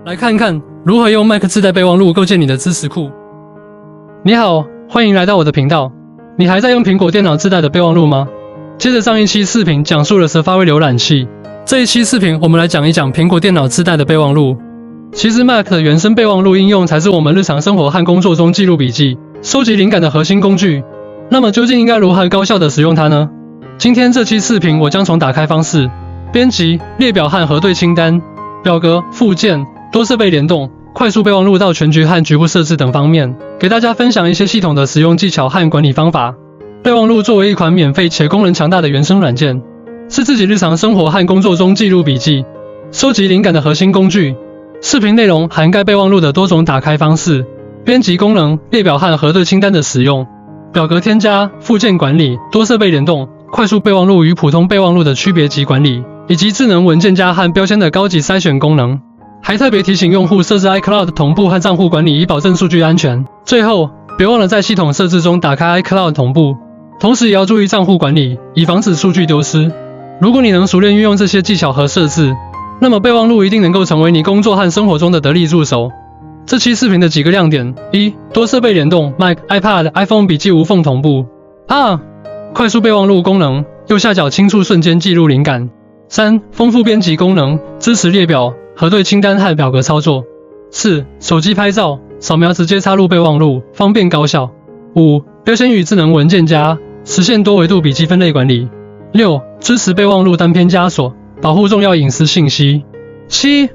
来看看如何用 Mac 自带备忘录构建你的知识库。你好，欢迎来到我的频道。你还在用苹果电脑自带的备忘录吗？接着上一期视频讲述了 Safari 浏览器，这一期视频我们来讲一讲苹果电脑自带的备忘录。其实 Mac 的原生备忘录应用才是我们日常生活和工作中记录笔记、收集灵感的核心工具。那么究竟应该如何高效地使用它呢？今天这期视频我将从打开方式、编辑、列表和核对清单、表格、附件、多设备联动、快速备忘录到全局和局部设置等方面，给大家分享一些系统的使用技巧和管理方法。备忘录作为一款免费且功能强大的原生软件，是自己日常生活和工作中记录笔记、收集灵感的核心工具。视频内容涵盖备忘录的多种打开方式、编辑功能、列表和核对清单的使用、表格添加、附件管理、多设备联动、快速备忘录与普通备忘录的区别及管理，以及智能文件夹和标签的高级筛选功能。还特别提醒用户设置 iCloud 同步和账户管理，以保证数据安全。最后，别忘了在系统设置中打开 iCloud 同步，同时也要注意账户管理，以防止数据丢失。如果你能熟练运用这些技巧和设置，那么备忘录一定能够成为你工作和生活中的得力助手。这期视频的几个亮点： 1. 多设备联动 Mac、iPad、iPhone 笔记无缝同步。2. 快速备忘录功能，右下角轻触瞬间记录灵感。3. 丰富编辑功能，支持列表、核对清单和表格操作。4. 手机拍照、扫描直接插入备忘录，方便高效。5. 标签与智能文件夹，实现多维度笔记分类管理。6. 支持备忘录单篇枷锁，保护重要隐私信息。7.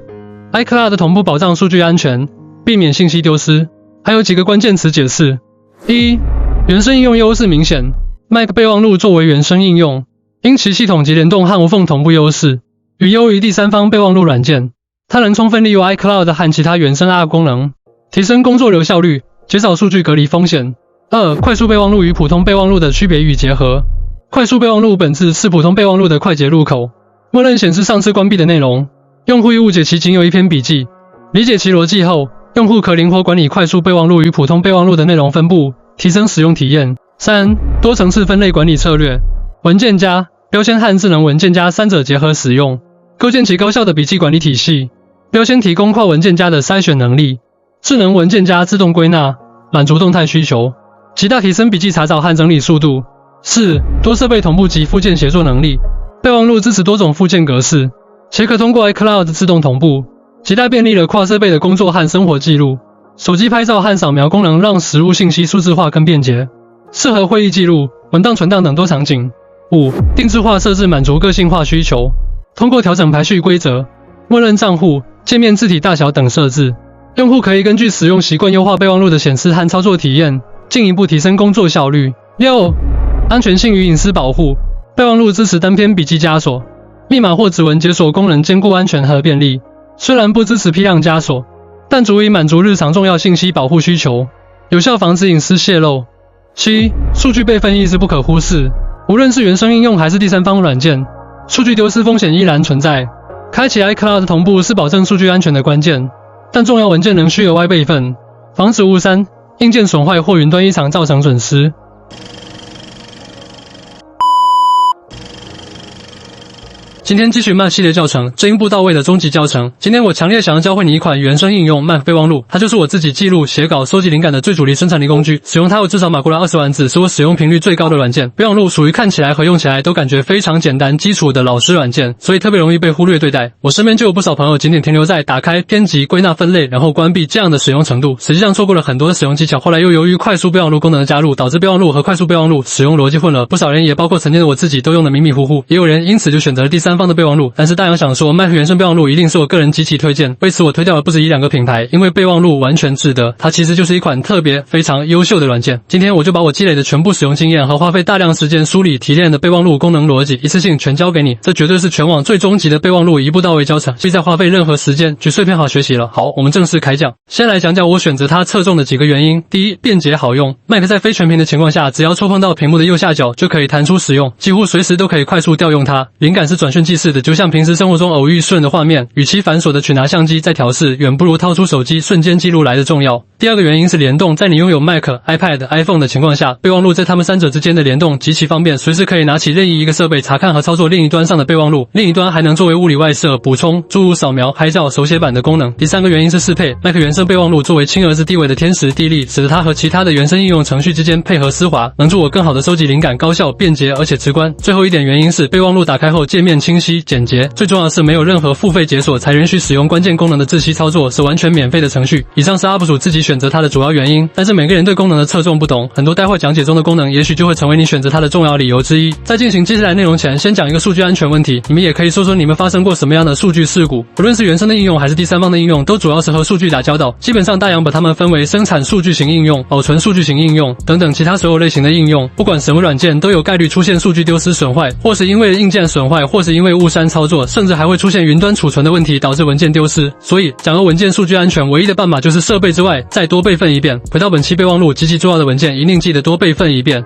iCloud 同步保障数据安全，避免信息丢失。还有几个关键词解释。1. 原生应用优势明显， Mac 备忘录作为原生应用，因其系统级联动和无缝同步优势，远优于第三方备忘录软件。它能充分利用 iCloud 和其他原生 App 功能，提升工作流效率，减少数据隔离风险。2. 快速备忘录与普通备忘录的区别与结合。快速备忘录本质是普通备忘录的快捷入口，默认显示上次关闭的内容，用户误解其仅有一篇笔记。理解其逻辑后，用户可灵活管理快速备忘录与普通备忘录的内容分布，提升使用体验。3. 多层次分类管理策略，文件夹、标签和智能文件夹三者结合使用，构建起高效的笔记管理体系。标签提供跨文件夹的筛选能力，智能文件夹自动归纳，满足动态需求，极大提升笔记查找和整理速度。4. 多设备同步及附件协作能力，备忘录支持多种附件格式，且可通过 iCloud 自动同步，极大便利了跨设备的工作和生活记录。手机拍照和扫描功能让实入信息数字化更便捷，适合会议记录、文档存档等多场景。5. 定制化设置满足个性化需求，通过调整排序规则、默认账户、界面字体大小等设置，用户可以根据使用习惯优化备忘录的显示和操作体验，进一步提升工作效率。6. 安全性与隐私保护，备忘录支持单篇笔记枷锁，密码或指纹解锁功能兼顾安全和便利。虽然不支持批量枷锁，但足以满足日常重要信息保护需求，有效防止隐私泄露。7. 数据备份亦是不可忽视，无论是原生应用还是第三方软件，数据丢失风险依然存在。开启 iCloud 同步是保证数据安全的关键，但重要文件仍需额外备份，防止误删、硬件损坏或云端异常造成损失。今天继续 Mac 系列教程，这一步到位的终极教程。今天我强烈想要教会你一款原生应用 Mac 备忘录，它就是我自己记录、写稿、收集灵感的最主力生产力工具。使用它我至少码过了20万字，是我使用频率最高的软件。备忘录属于看起来和用起来都感觉非常简单、基础的老师软件，所以特别容易被忽略对待。我身边就有不少朋友仅仅停留在打开、编辑、归纳、分类，然后关闭这样的使用程度，实际上错过了很多的使用技巧。后来又由于快速备忘录功能的加入，导致备忘录和快速备忘录使用逻辑混了，不少人也包括曾经的我自己都用得迷迷糊糊，也有人因此就选择了第三方的备忘录。但是大洋想说 Mac 原生备忘录一定是我个人极其推荐，为此我推掉了不止1-2个品牌，因为备忘录完全值得，它其实就是一款特别非常优秀的软件。今天我就把我积累的全部使用经验和花费大量时间梳理提炼的备忘录功能逻辑一次性全教给你，这绝对是全网最终极的备忘录一步到位教程，不再花费任何时间去碎片化学习了。好，我们正式开讲。先来讲讲我选择它侧重的几个原因。第一，便捷好用。 Mac 在非全屏的情况下，只要触碰到屏幕的右下角就可以弹出使用，几乎随时都可以快速调用它。灵感是转瞬即逝的，就像平时生活中偶遇顺的画面，与其繁琐的取拿相机再调试，远不如掏出手机瞬间记录来的重要。第二个原因是联动，在你拥有 Mac、iPad、iPhone 的情况下，备忘录在它们三者之间的联动极其方便，随时可以拿起任意一个设备查看和操作另一端上的备忘录，另一端还能作为物理外设补充，诸如扫描、拍照、手写版的功能。第三个原因是适配 ，Mac 原生备忘录作为亲儿子地位的天时地利，使得它和其他的原生应用程序之间配合丝滑，能助我更好的收集灵感，高效、便捷而且直观。最后一点原因是备忘录打开后界面清晰简洁，最重要的是没有任何付费解锁才允许使用关键功能的自吸操作，是完全免费的程序。以上是 UP 主自己选择它的主要原因，但是每个人对功能的侧重不同，很多待会讲解中的功能也许就会成为你选择它的重要理由之一。在进行接下来内容前，先讲一个数据安全问题，你们也可以说说你们发生过什么样的数据事故。不论是原生的应用还是第三方的应用，都主要是和数据打交道。基本上大洋把它们分为生产数据型应用、保存数据型应用等等其他所有类型的应用。不管什么软件都有概率出现数据丢失损坏，或是因为硬件损坏，或是因为误删操作，甚至还会出现云端储存的问题导致文件丢失。所以讲到文件数据安全，唯一的办法就是设备之外再多备份一遍。回到本期备忘录及其重要的文件，一定记得多备份一遍。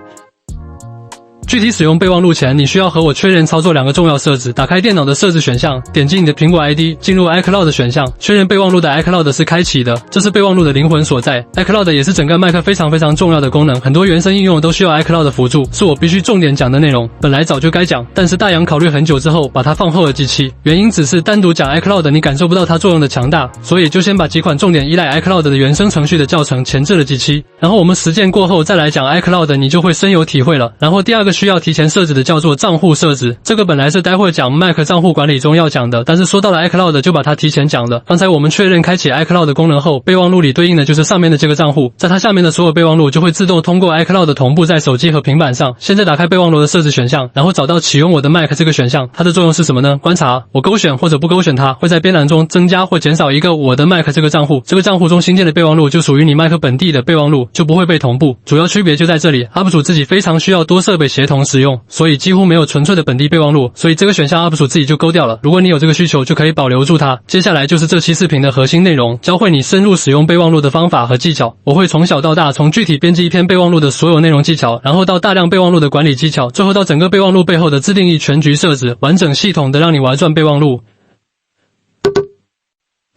具体使用备忘录前，你需要和我确认操作两个重要设置。打开电脑的设置选项，点击你的苹果 ID， 进入 iCloud 选项，确认备忘录的 iCloud 是开启的，这是备忘录的灵魂所在。iCloud 也是整个 Mac 非常重要的功能，很多原生应用都需要 iCloud 辅助，是我必须重点讲的内容。本来早就该讲，但是大洋考虑很久之后，把它放后了几期。原因只是单独讲 iCloud 你感受不到它作用的强大，所以就先把几款重点依赖 iCloud 的原生程序的教程前置了几期，然后我们实践过后再来讲 iCloud， 你就会深有体会了。然后第二个需要提前设置的叫做账户设置，这个本来是待会讲 Mac 账户管理中要讲的，但是说到了 iCloud 就把它提前讲了。刚才我们确认开启 iCloud 功能后，备忘录里对应的就是上面的这个账户，在它下面的所有备忘录就会自动通过 iCloud 同步在手机和平板上。现在打开备忘录的设置选项，然后找到启用我的 Mac 这个选项，它的作用是什么呢？观察，我勾选或者不勾选它，会在边栏中增加或减少一个我的 Mac 这个账户，这个账户中新建的备忘录就属于你 Mac 本地的备忘录，就不会被同步。主要区别就在这里 ，UP 主自己非常需要多设备协同使用，所以几乎没有纯粹的本地备忘录，所以这个选项 UP 主自己就勾掉了。如果你有这个需求，就可以保留住它。接下来就是这期视频的核心内容，教会你深入使用备忘录的方法和技巧。我会从小到大，从具体编辑一篇备忘录的所有内容技巧，然后到大量备忘录的管理技巧，最后到整个备忘录背后的自定义全局设置，完整系统的让你玩转备忘录。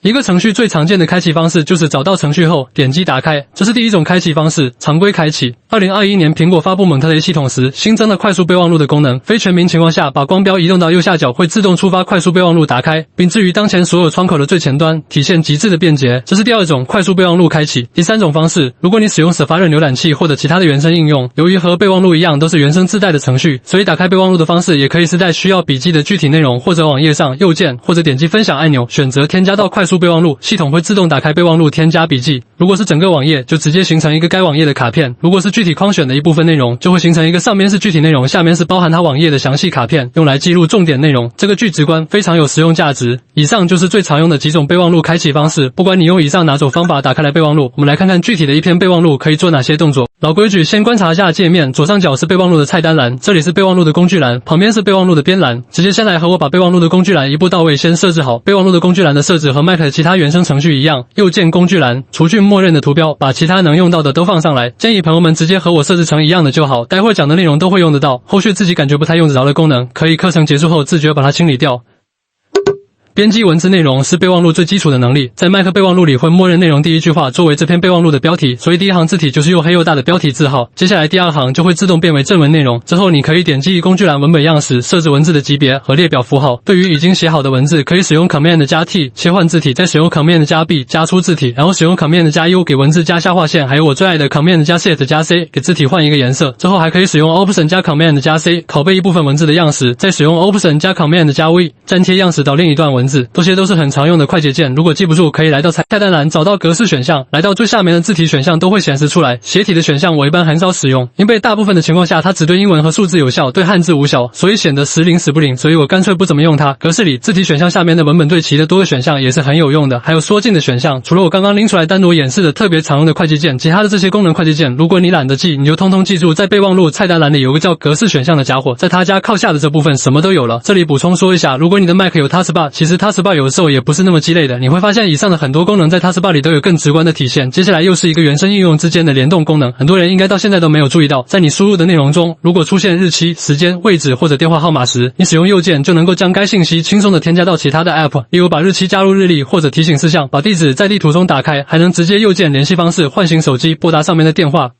一个程序最常见的开启方式就是找到程序后点击打开，这是第一种开启方式，常规开启。2021年苹果发布蒙特雷系统时，新增了快速备忘录的功能，非全民情况下，把光标移动到右下角会自动触发快速备忘录打开，并置于当前所有窗口的最前端，体现极致的便捷。这是第二种快速备忘录开启。第三种方式，如果你使用 Safari 浏览器或者其他的原生应用，由于和备忘录一样都是原生自带的程序，所以打开备忘录的方式也可以是在需要笔记的具体内容或者网页上右键或者点击分享按钮，选择添加到快速备忘录，系统会自动打开备忘录添加笔记。如果是整个网页，就直接形成一个该网页的卡片。如果是具体框选的一部分内容，就会形成一个上面是具体内容，下面是包含它网页的详细卡片，用来记录重点内容。这个巨直观，非常有实用价值。以上就是最常用的几种备忘录开启方式，不管你用以上哪种方法打开来备忘录，我们来看看具体的一篇备忘录可以做哪些动作。老规矩，先观察一下界面，左上角是备忘录的菜单栏，这里是备忘录的工具栏，旁边是备忘录的编栏。直接先来和我把备忘录的工具栏一步到位先设置好。备忘录的工具栏的设置和 Mac 的其他原生程序一样，右键工具栏，除去默认的图标，把其他能用到的都放上来。建议朋友们直接和我设置成一样的就好，待会讲的内容都会用得到，后续自己感觉不太用得着的功能，可以课程结束后自觉把它清理掉。编辑文字内容是备忘录最基础的能力，在 Mac 备忘录里会默认内容第一句话作为这篇备忘录的标题，所以第一行字体就是又黑又大的标题字号。接下来第二行就会自动变为正文内容，之后你可以点击工具栏文本样式，设置文字的级别和列表符号。对于已经写好的文字，可以使用 Command 加 T 切换字体，再使用 Command 加 B 加粗字体，然后使用 Command 加 U 给文字加下划线，还有我最爱的 Command 加 Shift 加 C 给字体换一个颜色。之后还可以使用 Option 加 Command 加 C 拷贝一部分文字的样式，再使用 Option 加 Command 加 V 粘贴样式到另一段文字。这些都是很常用的快捷键，如果记不住，可以来到菜单栏找到格式选项，来到最下面的字体选项都会显示出来。斜体的选项我一般很少使用，因为大部分的情况下它只对英文和数字有效，对汉字无效，所以显得时灵时不灵，所以我干脆不怎么用它。格式里字体选项下面的文本对齐的多个选项也是很有用的，还有缩进的选项，除了我刚刚拎出来单独演示的特别常用的快捷键，其他的这些功能快捷键，如果你懒得记，你就通通记住，在备忘录菜单栏里有个叫格式选项的家伙，在它家靠下的这部分什么都有了。这里补充说一下，如果你的 Mac 有 Taskbar，其实实 Taskbar 有的时候也不是那么鸡肋的，你会发现以上的很多功能在 Taskbar 里都有更直观的体现。接下来又是一个原生应用之间的联动功能，很多人应该到现在都没有注意到，在你输入的内容中，如果出现日期、时间、位置或者电话号码时，你使用右键就能够将该信息轻松的添加到其他的 App， 例如把日期加入日历或者提醒事项，把地址在地图中打开，还能直接右键联系方式唤醒手机，拨打上面的电话。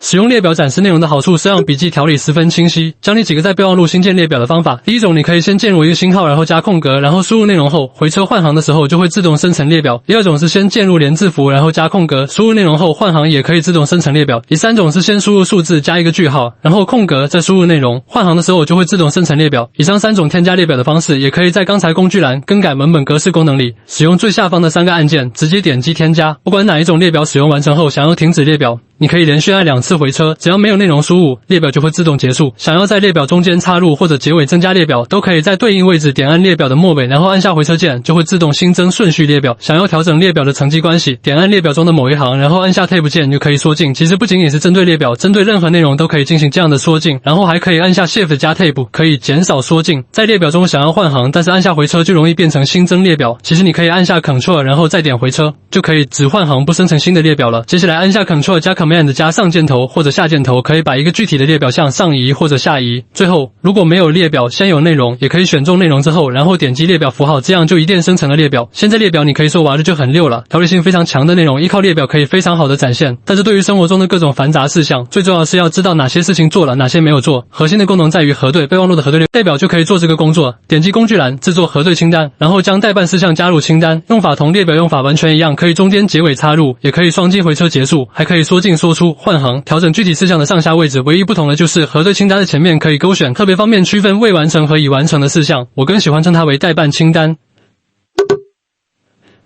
使用列表展示内容的好处是让笔记条理十分清晰。教你几个在备忘录新建列表的方法。第一种，你可以先建入一个星号，然后加空格，然后输入内容后，回车换行的时候就会自动生成列表。第二种是先建入连字符，然后加空格，输入内容后换行也可以自动生成列表。第三种是先输入数字加一个句号，然后空格再输入内容，换行的时候就会自动生成列表。以上三种添加列表的方式，也可以在刚才工具栏更改文本格式功能里，使用最下方的3个按键直接点击添加。不管哪一种列表使用完成后想要停止列表，你可以连续按2次回车，只要没有内容输入，列表就会自动结束。想要在列表中间插入或者结尾增加列表，都可以在对应位置点按列表的末尾，然后按下回车键，就会自动新增顺序列表。想要调整列表的层级关系，点按列表中的某一行，然后按下 Tab 键就可以缩进。其实不仅仅是针对列表，针对任何内容都可以进行这样的缩进，然后还可以按下 Shift 加 Tab， 可以减少缩进。在列表中想要换行，但是按下回车就容易变成新增列表。其实你可以按下 Ctrl 然后再点回车，就可以只换行不生成新的列表了。接下来按下 Ctrl 加 Command 加上箭头或者下箭头，可以把一个具体的列表向上移或者下移。最后，如果没有列表，先有内容，也可以选中内容之后，然后点击列表符号，这样就一键生成了列表。现在列表你可以说玩的就很溜了，条理性非常强的内容依靠列表可以非常好的展现。但是对于生活中的各种繁杂事项，最重要的是要知道哪些事情做了，哪些没有做。核心的功能在于核对，备忘录的核对列表就可以做这个工作。点击工具栏制作核对清单，然后将待办事项加入清单。用法同列表用法完全一样，可以中间结尾插入，也可以双击回车结束，还可以缩进缩出换行，调整具体事项的上下位置。唯一不同的就是核对清单的前面可以勾选，特别方便区分未完成和已完成的事项。我更喜欢称它为待办清单。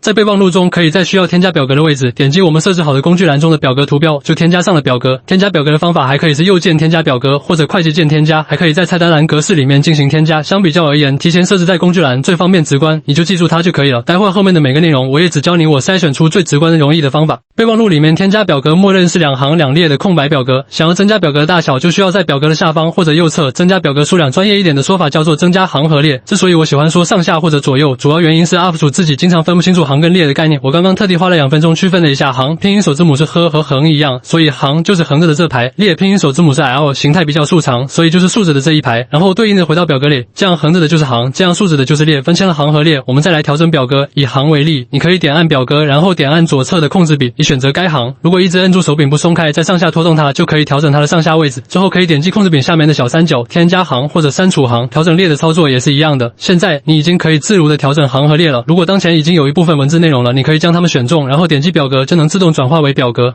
在备忘录中，可以在需要添加表格的位置，点击我们设置好的工具栏中的表格图标，就添加上了表格。添加表格的方法还可以是右键添加表格，或者快捷键添加，还可以在菜单栏格式里面进行添加。相比较而言，提前设置在工具栏最方便直观，你就记住它就可以了。待会后面的每个内容，我也只教你我筛选出最直观容易的方法。备忘录里面添加表格默认是2行2列的空白表格，想要增加表格的大小，就需要在表格的下方或者右侧增加表格数量。专业一点的说法叫做增加行和列。之所以我喜欢说上下或者左右，主要原因是 UP 主自己经常分不清楚行跟列的概念。我刚刚特地花了2分钟区分了一下，行拼音首字母是呵和横一样，所以行就是横着的这排，列拼音首字母是 L， 形态比较竖长，所以就是竖着的这一排，然后对应的回到表格里，这样横着的就是行，这样竖着的就是列。分清了行和列，我们再来调整表格。以行为例，你可以点按表格，然后点按左侧的控制笔，以选择该行。如果一直摁住手柄不松开，再上下拖动它，就可以调整它的上下位置。之后可以点击控制柄下面的小三角，添加行或者删除行。调整列的操作也是一样的。现在你已经可以自如的调整行和列了。如果当前已经有一部分文字内容了，你可以将它们选中，然后点击表格就能自动转化为表格。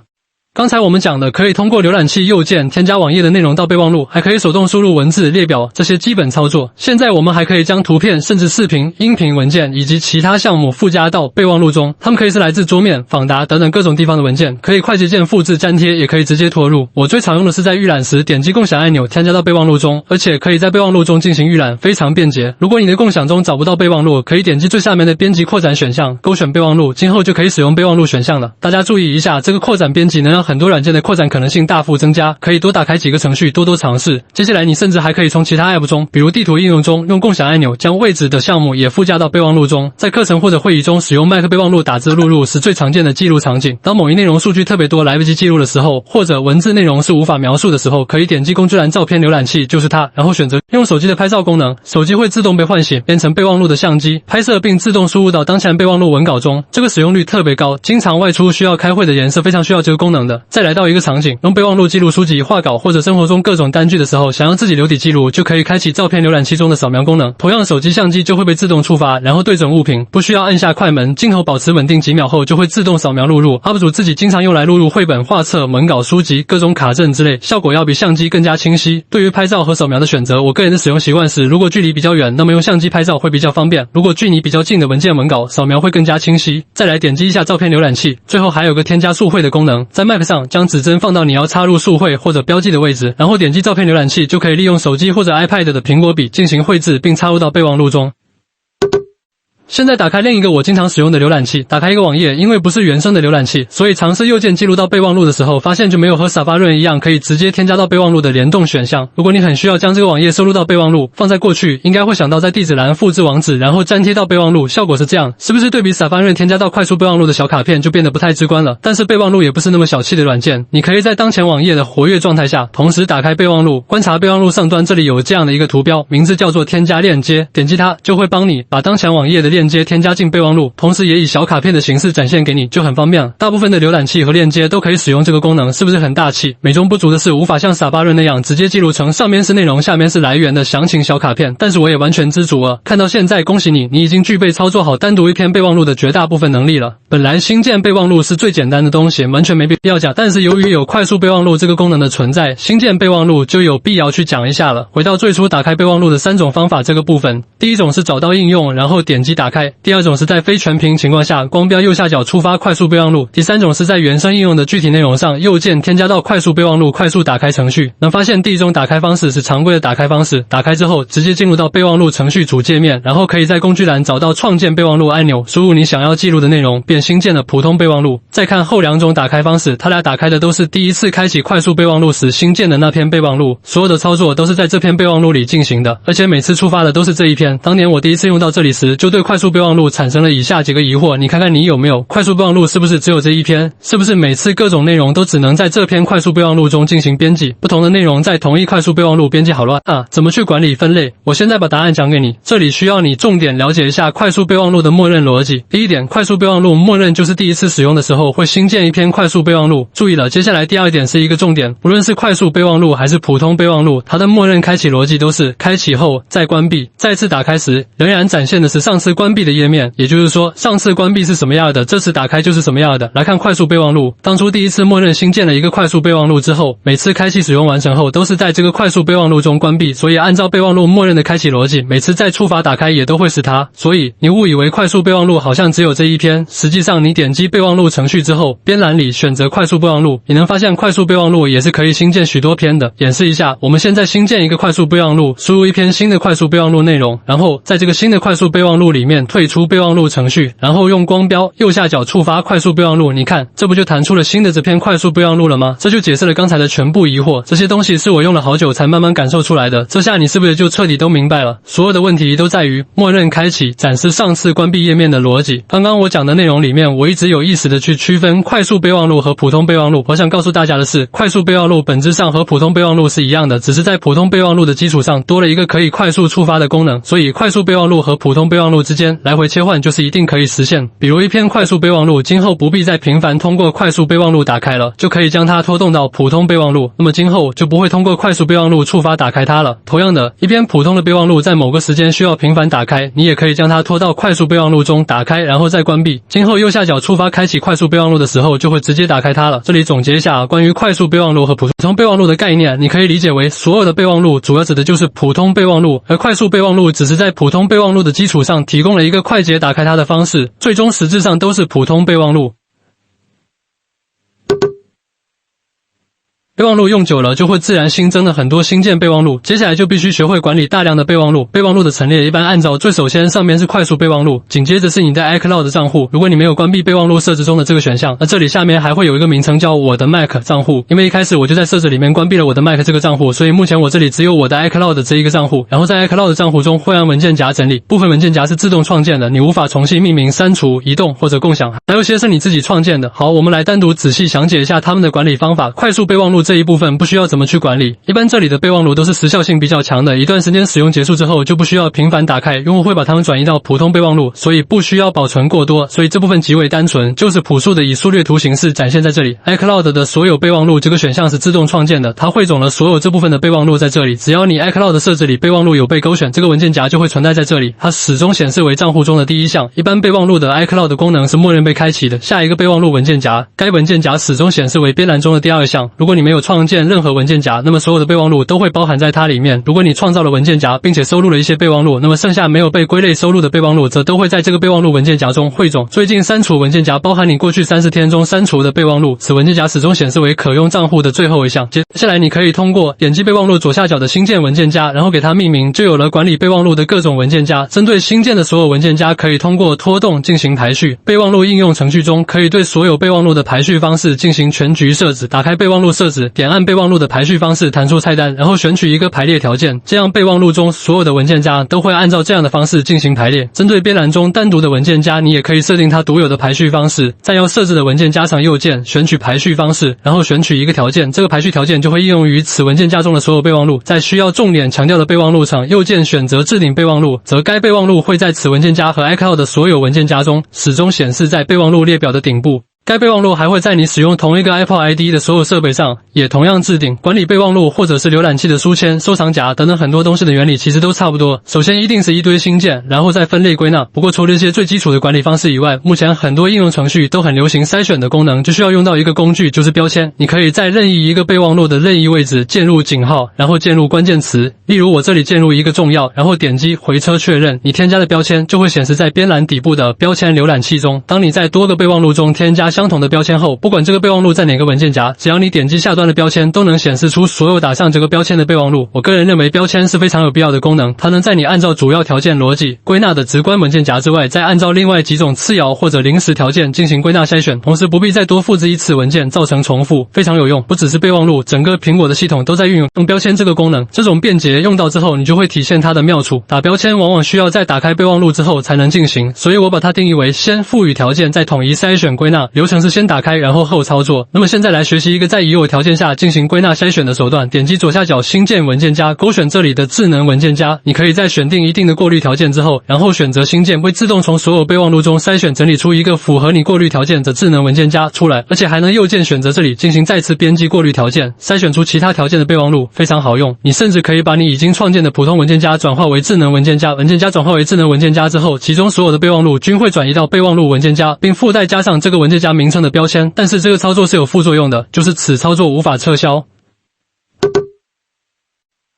刚才我们讲的可以通过浏览器右键添加网页的内容到备忘录，还可以手动输入文字、列表这些基本操作。现在我们还可以将图片甚至视频、音频文件以及其他项目附加到备忘录中，它们可以是来自桌面、访达等等各种地方的文件，可以快捷键复制粘贴，也可以直接拖入。我最常用的是在预览时点击共享按钮添加到备忘录中，而且可以在备忘录中进行预览，非常便捷。如果你的共享中找不到备忘录，可以点击最下面的编辑扩展选项，勾选备忘录，今后就可以使用备忘录选项了。大家注意一下，这个扩展编辑能让很多软件的扩展可能性大幅增加，可以多打开几个程序，多尝试。接下来你甚至还可以从其他 App 中，比如地图应用中，用共享按钮将位置的项目也附加到备忘录中。在课程或者会议中使用 Mac 备忘录打字录入是最常见的记录场景。当某一内容数据特别多来不及记录的时候，或者文字内容是无法描述的时候，可以点击工具栏照片浏览器，就是它，然后选择用手机的拍照功能，手机会自动被唤醒，变成备忘录的相机，拍摄并自动输入到当前备忘录文稿中。这个使用率特别高，经常外出需要开会的人是非常需要这个功能的。再来到一个场景，用备忘录记录书籍、画稿或者生活中各种单据的时候，想要自己留底记录，就可以开启照片浏览器中的扫描功能。同样，手机相机就会被自动触发，然后对准物品，不需要按下快门，镜头保持稳定几秒后就会自动扫描录入。UP 主自己经常用来录入绘本、画册、文稿、书籍、各种卡证之类，效果要比相机更加清晰。对于拍照和扫描的选择，我个人的使用习惯是，如果距离比较远，那么用相机拍照会比较方便；如果距离比较近的文件、文稿，扫描会更加清晰。再来点击一下照片浏览器，最后还有个添加速绘的功能，在 Mac 上将指针放到你要插入速绘或者标记的位置，然后点击照片浏览器，就可以利用手机或者 iPad 的苹果笔进行绘制并插入到备忘录中。现在打开另一个我经常使用的浏览器，打开一个网页，因为不是原生的浏览器，所以尝试右键记录到备忘录的时候，发现就没有和 Safari 一样可以直接添加到备忘录的联动选项。如果你很需要将这个网页收录到备忘录，放在过去，应该会想到在地址栏复制网址，然后粘贴到备忘录，效果是这样，是不是对比 Safari 添加到快速备忘录的小卡片就变得不太直观了？但是备忘录也不是那么小气的软件，你可以在当前网页的活跃状态下，同时打开备忘录，观察备忘录上端这里有这样的一个图标，名字叫做添加链接，点击它就会帮你把当前网页的链接添加进备忘录，同时也以小卡片的形式展现给你，就很方便。大部分的浏览器和链接都可以使用这个功能，是不是很大气？美中不足的是无法像 Safari 那样直接记录成上面是内容，下面是来源的详情小卡片，但是我也完全知足了。看到现在，恭喜你，你已经具备操作好单独一篇备忘录的绝大部分能力了。本来新建备忘录是最简单的东西，完全没必要讲，但是由于有快速备忘录这个功能的存在，新建备忘录就有必要去讲一下了。回到最初打开备忘录的3种方法这个部分，第一种是找到应用，然后点击打开；第二种是在非全屏情况下光标右下角触发快速备忘录；第三种是在原生应用的具体内容上右键添加到快速备忘录，快速打开程序。能发现第一种打开方式是常规的打开方式，打开之后直接进入到备忘录程序主界面，然后可以在工具栏找到创建备忘录按钮，输入你想要记录的内容，便新建了普通备忘录。再看后两种打开方式，它俩打开的都是第一次开启快速备忘录时新建的那篇备忘录，所有的操作都是在这篇备忘录里进行的，而且每次触发的都是这一篇。当年我第一次用到这里时，就对快速备忘录产生了以下几个疑惑，你看看你有没有？快速备忘录是不是只有这一篇？是不是每次各种内容都只能在这篇快速备忘录中进行编辑？不同的内容在同一快速备忘录编辑好乱啊？怎么去管理分类？我现在把答案讲给你，这里需要你重点了解一下快速备忘录的默认逻辑。第一点，快速备忘录默认就是第一次使用的时候会新建一篇快速备忘录。注意了，接下来第二点是一个重点，无论是快速备忘录还是普通备忘录，它的默认开启逻辑都是开启后再关闭，再次打开时仍然展现的是上次关闭的页面，也就是说上次关闭是什么样的，这次打开就是什么样的。来看快速备忘录，当初第一次默认新建了一个快速备忘录之后，每次开启使用完成后都是在这个快速备忘录中关闭，所以按照备忘录默认的开启逻辑，每次再触发打开也都会是它。所以你误以为快速备忘录好像只有这一篇，实际上你点击备忘录程序之后，编栏里选择快速备忘录，你能发现快速备忘录也是可以新建许多篇的。演示一下，我们现在新建一个快速备忘录，输入一篇新的快速备忘录内容，然后在这个新的快速备忘录里面退出备忘录程序，然后用光标右下角触发快速备忘录，你看这不就弹出了新的这篇快速备忘录了吗？这就解释了刚才的全部疑惑，这些东西是我用了好久才慢慢感受出来的，这下你是不是就彻底都明白了？所有的问题都在于默认开启展示上次关闭页面的逻辑。刚刚我讲的内容里面，我一直有意识的去区分快速备忘录和普通备忘录。我想告诉大家的是，快速备忘录本质上和普通备忘录是一样的，只是在普通备忘录的基础上多了一个可以快速触发的功能，所以快速备忘录和普通备忘录之间来回切换就是一定可以实现。比如一篇快速备忘录，今后不必再频繁通过快速备忘录打开了，就可以将它拖动到普通备忘录，那么今后就不会通过快速备忘录触发打开它了。同样的，一篇普通的备忘录在某个时间需要频繁打开，你也可以将它拖到快速备忘录中打开，然后再关闭，今后右下角触发开启快速备忘录的时候就会直接打开它了。这里总结一下关于快速备忘录和普通备忘录的概念，你可以理解为所有的备忘录主要指的就是普通备忘录，而快速备忘录只是在普通备忘录的基础上提供了一个快捷打开它的方式，最终实质上都是普通备忘录。备忘录用久了就会自然新增了很多新建备忘录，接下来就必须学会管理大量的备忘录。备忘录的陈列一般按照最首先上面是快速备忘录，紧接着是你的 iCloud 的账户，如果你没有关闭备忘录设置中的这个选项，那这里下面还会有一个名称叫我的 Mac 账户，因为一开始我就在设置里面关闭了我的 Mac 这个账户，所以目前我这里只有我的 iCloud 这一个账户，然后在 iCloud 账户中会按文件夹整理，部分文件夹是自动创建的，你无法重新命名、删除、移动或者共享，还有些是你自己创建的。好，我们来单独仔细详解一下他们的管理方法。快速备忘录这一部分不需要怎么去管理，一般这里的备忘录都是时效性比较强的，一段时间使用结束之后就不需要频繁打开，用户会把它们转移到普通备忘录，所以不需要保存过多，所以这部分极为单纯，就是朴素的以缩略图形式展现在这里。iCloud 的所有备忘录这个选项是自动创建的，它汇总了所有这部分的备忘录在这里，只要你 iCloud 设置里备忘录有被勾选，这个文件夹就会存在在这里，它始终显示为账户中的第一项。一般备忘录的 iCloud 功能是默认被开启的，下一个备忘录文件夹，该文件夹始终显示为编栏中的第二项，如果你没有有创建任何文件夹，那么所有的备忘录都会包含在它里面。如果你创造了文件夹，并且收录了一些备忘录，那么剩下没有被归类收录的备忘录，则都会在这个备忘录文件夹中汇总。最近删除文件夹包含你过去30天中删除的备忘录，此文件夹始终显示为可用账户的最后一项。接下来你可以通过点击备忘录左下角的新建文件夹，然后给它命名，就有了管理备忘录的各种文件夹。针对新建的所有文件夹，可以通过拖动进行排序。备忘录应用程序中可以对所有备忘录的排序方式进行全局设置。打开备忘录设置，点按备忘录的排序方式，弹出菜单，然后选取一个排列条件，这样备忘录中所有的文件夹都会按照这样的方式进行排列。针对边栏中单独的文件夹，你也可以设定它独有的排序方式，在要设置的文件夹上右键选取排序方式，然后选取一个条件，这个排序条件就会应用于此文件夹中的所有备忘录。在需要重点强调的备忘录上，右键选择置顶备忘录，则该备忘录会在此文件夹和 iCloud 的所有文件夹中始终显示在备忘录列表的顶部。该备忘录还会在你使用同一个 Apple ID 的所有设备上也同样置顶。管理备忘录或者是浏览器的书签、收藏夹等等很多东西的原理其实都差不多。首先一定是一堆新建，然后再分类归纳。不过除了这些最基础的管理方式以外，目前很多应用程序都很流行筛选的功能，就需要用到一个工具，就是标签。你可以在任意一个备忘录的任意位置键入井号，然后键入关键词。例如我这里键入一个重要，然后点击回车确认，你添加的标签就会显示在边栏底部的标签浏览器中。当你在多个备忘录中添加相同的标签后，不管这个备忘录在哪个文件夹，只要你点击下端的标签，都能显示出所有打上这个标签的备忘录。我个人认为标签是非常有必要的功能，它能在你按照主要条件逻辑归纳的直观文件夹之外，再按照另外几种次要或者临时条件进行归纳筛选，同时不必再多复制一次文件，造成重复，非常有用。不只是备忘录，整个苹果的系统都在运用标签这个功能。这种便捷用到之后，你就会体现它的妙处。打标签往往需要在打开备忘录之后才能进行，所以我把它定义为先赋予条件，再统一筛选归纳。流程是先打开然后后操作。那么现在来学习一个在已有条件下进行归纳筛选的手段。点击左下角新建文件夹，勾选这里的智能文件夹。你可以在选定一定的过滤条件之后，然后选择新建，会自动从所有备忘录中筛选整理出一个符合你过滤条件的智能文件夹出来，而且还能右键选择这里进行再次编辑过滤条件，筛选出其他条件的备忘录，非常好用。你甚至可以把你已经创建的普通文件夹转化为智能文件夹，文件夹转化为智能文件夹之后，其中所有的备忘录均会转移到备忘录文件夹，并附带加上这个文件夹名称的标签。但是这个操作是有副作用的，就是此操作无法撤销。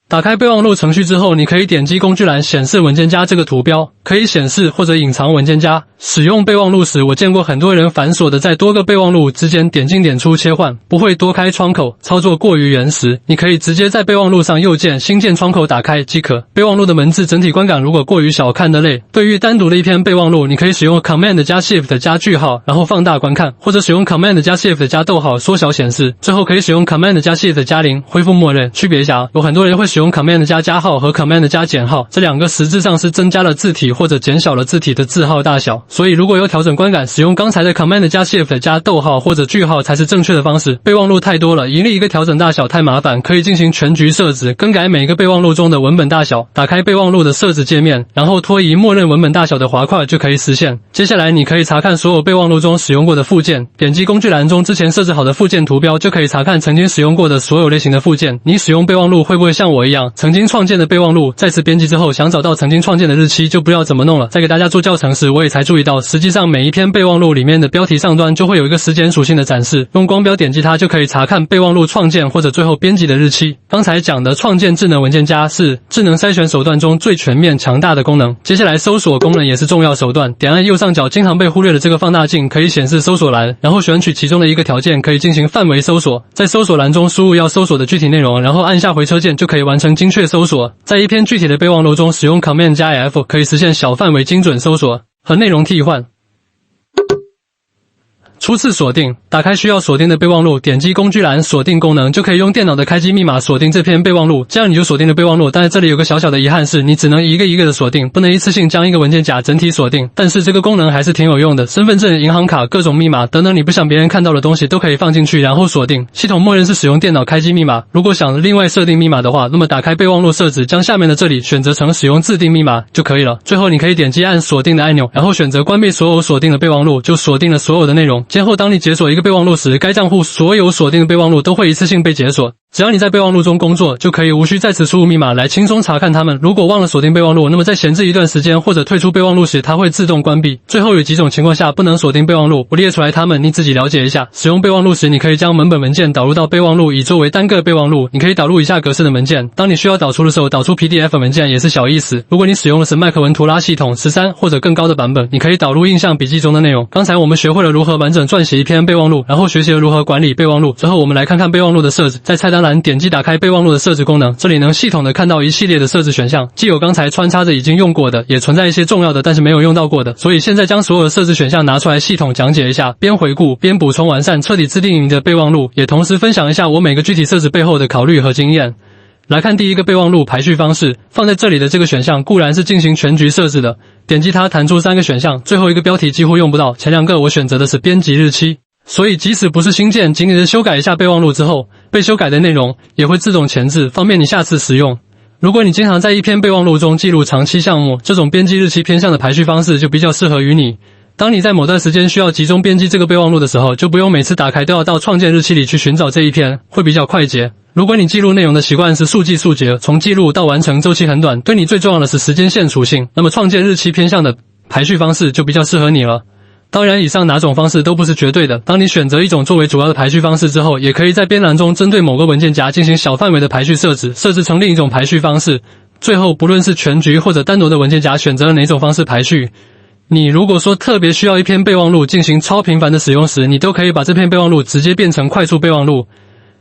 打开备忘录程序之后，你可以点击工具栏显示文件夹这个图标，可以显示或者隐藏文件夹。使用备忘录时，我见过很多人繁琐的在多个备忘录之间点进点出切换，不会多开窗口，操作过于原始。你可以直接在备忘录上右键新建窗口打开即可。备忘录的文字整体观感如果过于小看的累，对于单独的一篇备忘录，你可以使用 Command 加 Shift 加句号，然后放大观看，或者使用 Command 加 Shift 加逗号缩小显示。最后可以使用 Command 加 Shift 加0恢复默认。区别下，有很多人会使用 Command 加号和 Command 加减号，这两个实质上是增加了字体或者减小了字体的字号大小，所以如果要调整观感，使用刚才的 Command 加 Shift 加逗号或者句号才是正确的方式。备忘录太多了，一例一个调整大小太麻烦，可以进行全局设置，更改每个备忘录中的文本大小。打开备忘录的设置界面，然后拖移默认文本大小的滑块就可以实现。接下来你可以查看所有备忘录中使用过的附件，点击工具栏中之前设置好的附件图标，就可以查看曾经使用过的所有类型的附件。你使用备忘录会不会像我一样，曾经创建的备忘录再次编辑之后，想找到曾经创建的日期就不知道怎么弄了。在给大家做教程时，我也才注意到，实际上每一篇备忘录里面的标题上端就会有一个时间属性的展示，用光标点击它就可以查看备忘录创建或者最后编辑的日期。刚才讲的创建智能文件夹是智能筛选手段中最全面强大的功能。接下来搜索功能也是重要手段，点按右上角经常被忽略的这个放大镜，可以显示搜索栏，然后选取其中的一个条件，可以进行范围搜索。在搜索栏中输入要搜索的具体内容，然后按下回车键就可以完成精确搜索。在一篇具体的备忘录中使用 Command 加 F 可以实现小范围精准搜索和内容替换。初次锁定，打开需要锁定的备忘录，点击工具栏锁定功能，就可以用电脑的开机密码锁定这篇备忘录，这样你就锁定了备忘录。但是这里有个小小的遗憾是，你只能一个一个的锁定，不能一次性将一个文件夹整体锁定。但是这个功能还是挺有用的，身份证、银行卡、各种密码等等你不想别人看到的东西都可以放进去，然后锁定。系统默认是使用电脑开机密码，如果想另外设定密码的话，那么打开备忘录设置，将下面的这里选择成使用自定密码就可以了。最后你可以点击按锁定的按钮，然后选择关闭所有锁定的备忘录，就锁定了所有的内容。今后当你解锁一个备忘录时，该账户所有锁定的备忘录都会一次性被解锁。只要你在备忘录中工作，就可以无需再次输入密码来轻松查看它们。如果忘了锁定备忘录，那么在闲置一段时间或者退出备忘录时，它会自动关闭。最后有几种情况下不能锁定备忘录，我列出来它们，你自己了解一下。使用备忘录时，你可以将文本文件导入到备忘录，以作为单个备忘录。你可以导入以下格式的文件，当你需要导出的时候，导出 PDF 文件也是小意思。如果你使用的是麦克文图拉系统13或者更高的版本，你可以导入印象笔记中的内容。刚才我们学会了如何完整撰写一篇备忘录，然后学习了如何管理备忘录。最后我们来看看备忘录的设置，在菜单栏点击打开备忘录的设置功能，这里能系统的看到一系列的设置选项，既有刚才穿插着已经用过的，也存在一些重要的但是没有用到过的，所以现在将所有的设置选项拿出来系统讲解一下，边回顾边补充完善，彻底制定你的备忘录，也同时分享一下我每个具体设置背后的考虑和经验。来看第一个备忘录排序方式，放在这里的这个选项固然是进行全局设置的，点击它弹出3个选项，最后一个标题几乎用不到，前2个我选择的是编辑日期。所以即使不是新建，仅仅是修改一下备忘录之后，被修改的内容也会自动前置，方便你下次使用。如果你经常在一篇备忘录中记录长期项目，这种编辑日期偏向的排序方式就比较适合于你。当你在某段时间需要集中编辑这个备忘录的时候，就不用每次打开都要到创建日期里去寻找这一篇，会比较快捷。如果你记录内容的习惯是速记速决，从记录到完成周期很短，对你最重要的是时间线属性，那么创建日期偏向的排序方式就比较适合你了。当然，以上哪种方式都不是绝对的。当你选择一种作为主要的排序方式之后，也可以在编栏中针对某个文件夹进行小范围的排序设置，设置成另一种排序方式。最后，不论是全局或者单独的文件夹选择了哪种方式排序，你如果说特别需要一篇备忘录进行超频繁的使用时，你都可以把这篇备忘录直接变成快速备忘录。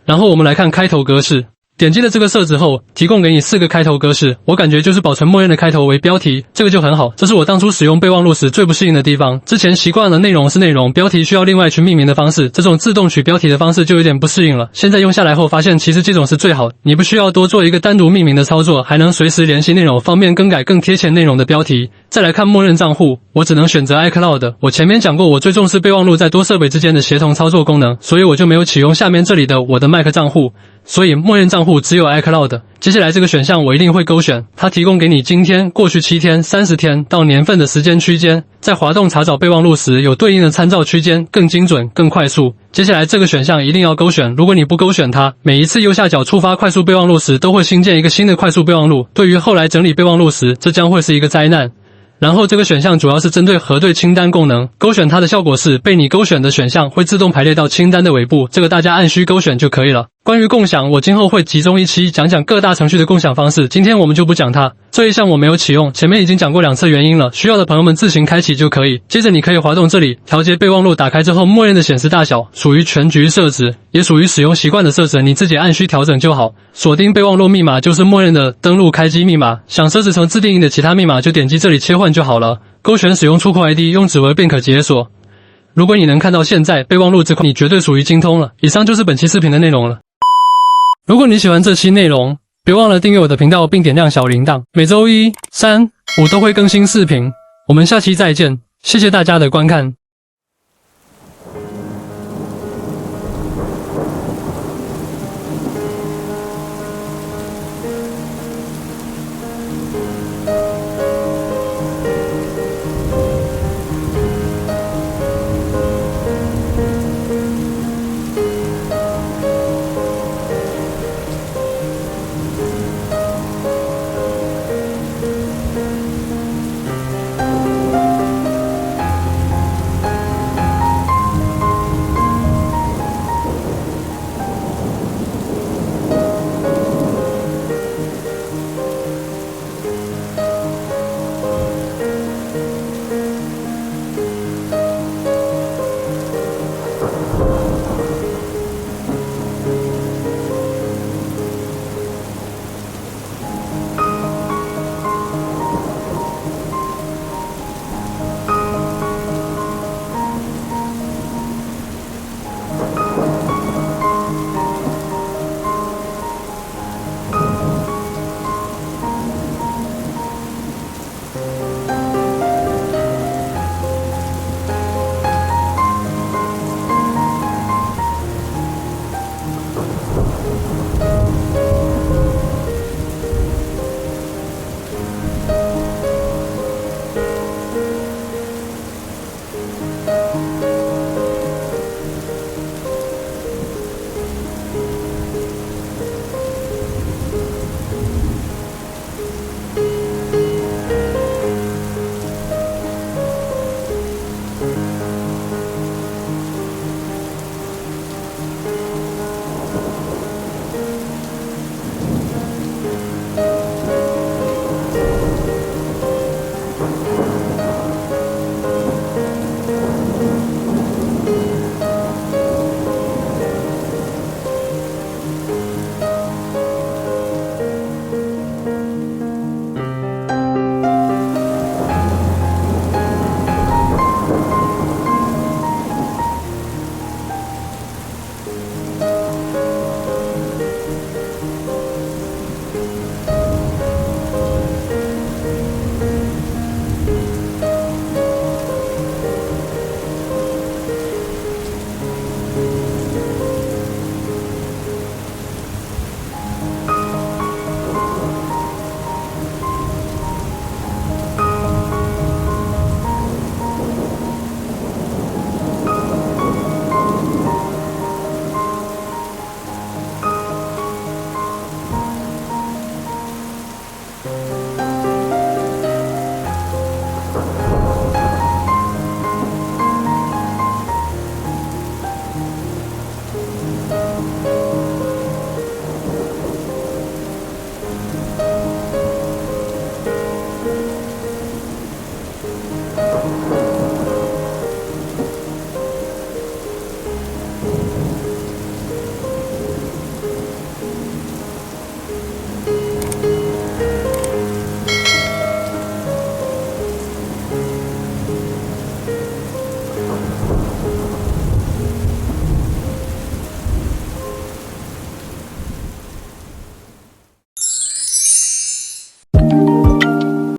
然后我们来看开头格式。点击了这个设置后，提供给你4个开头格式，我感觉就是保存默认的开头为标题，这个就很好。这是我当初使用备忘录时最不适应的地方，之前习惯了内容是内容，标题需要另外去命名的方式，这种自动取标题的方式就有点不适应了。现在用下来后发现其实这种是最好，你不需要多做一个单独命名的操作，还能随时联系内容，方便更改更贴切内容的标题。再来看默认账户，我只能选择 iCloud。我前面讲过，我最重视备忘录在多设备之间的协同操作功能，所以我就没有启用下面这里的我的 Mac 账户。所以默认账户只有 iCloud。接下来这个选项我一定会勾选，它提供给你今天、过去7天、30天到年份的时间区间，在滑动查找备忘录时有对应的参照区间，更精准、更快速。接下来这个选项一定要勾选，如果你不勾选它，每一次右下角触发快速备忘录时都会新建一个新的快速备忘录，对于后来整理备忘录时，这将会是一个灾难。然后这个选项主要是针对核对清单功能，勾选它的效果是被你勾选的选项会自动排列到清单的尾部，这个大家按需勾选就可以了。关于共享，我今后会集中一期讲讲各大程序的共享方式，今天我们就不讲它。这一项我没有启用，前面已经讲过2次原因了，需要的朋友们自行开启就可以。接着你可以滑动这里，调节备忘录，打开之后默认的显示大小，属于全局设置，也属于使用习惯的设置，你自己按需调整就好。锁定备忘录密码就是默认的登录开机密码，想设置成自定义的其他密码就点击这里切换就好了。勾选使用触控 ID， 用指纹便可解锁。如果你能看到现在备忘录这块，你绝对属于精通了。以上就是本期视频的内容了。如果你喜欢这期内容，别忘了订阅我的频道并点亮小铃铛，每周1、3、5都会更新视频。我们下期再见，谢谢大家的观看。